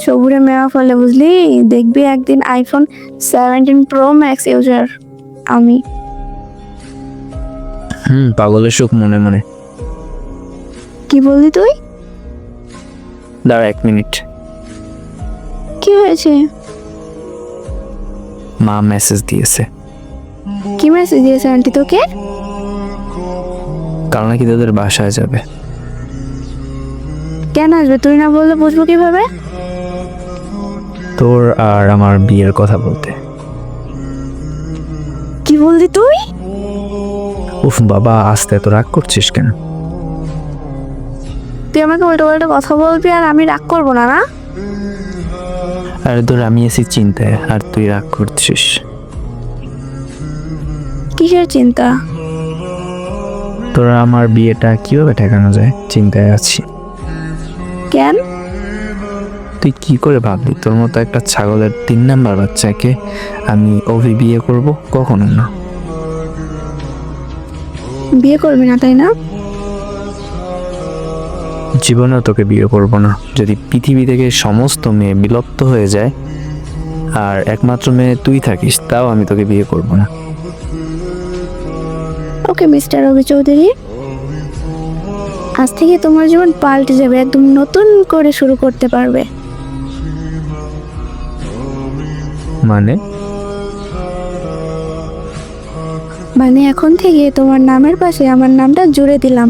সবুরে মেওয়া ফলে বুঝলি, দেখবি একদিন আইফোন 17 প্রো ম্যাক্স ইউজার আমি। পাগলের সুখ মনে মনে। কি বললি তুই? দাঁড়া 1 মিনিট। কি হয়েছে? মা মেসেজ দিয়েছে। কি মেসেজ দিয়েছে আন্টি তোকে? কাল নাকি তোদের বাসায় যাবে। কেন আসবে? তুই না বললে বুঝবো কিভাবে? তোর আর আমার বিয়ের কথা বলতে। কি বললি তুই? উফ বাবা, আস্তে এত রাগ করছিস কেন? তুই আমাকে উল্টো পাল্টা কথা বলবি আর আমি রাগ করবো না, না? আর তোর আমি এসি চিন্তায় আর তুই রাগ করছিস। কিসের চিন্তা? তোরা আমার বিয়েটা কিভাবে ঠেকানো যায় চিন্তায় আছি। কেন? তুই কি করে ভাবলি তোর মতো একটা ছাগলের 3 নাম্বার বাচ্চাকে আমি বিয়ে করব? কখনো না। বিয়ে করবি না তাই না? জীবনেও তোকে বিয়ে করব না। যদি পৃথিবী থেকে সমস্ত মেয়ে বিলুপ্ত হয়ে যায় আর একমাত্র মেয়ে তুই থাকিস, তাও আমি তোকে বিয়ে করব না। ওকে মিস্টার রবি চৌধুরী, আজ থেকে তোমার জীবন পাল্টে যাবে, একদম নতুন করে শুরু করতে পারবে। মানে এখন থেকে তোমার নামের পাশে আমার নামটা জুড়ে দিলাম।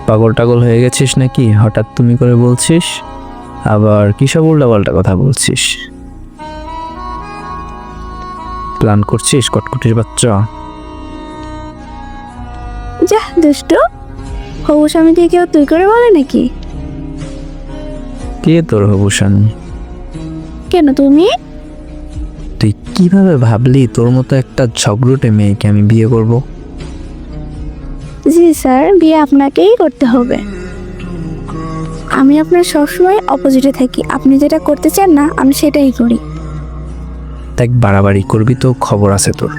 পাগল টাগল হয়ে গেছিস নাকি? হঠাৎ তুমি করে বলছিস, আবার কিসব উল্টাপাল্টা কথা বলছিস। প্ল্যান করছিস কটকটির বাচ্চা? যা দুষ্টু, হবু স্বামীকে কেউ তুই করে বলে নাকি? কে তোর হবু স্বামী? কেন তুমি? তুই কিভাবে ভাবলি তোর মতো একটা ঝগড়ুটে মেয়েকে আমি বিয়ে করব? জি স্যার, বিয়ে আপনাকেই করতে হবে। আমি আপনার সবসময় অপোজিটে থাকি, আপনি যেটা করতে চান না আমি সেটাই করি। দেখ, বাড়াবাড়ি করবি তো খবর আছে তোর।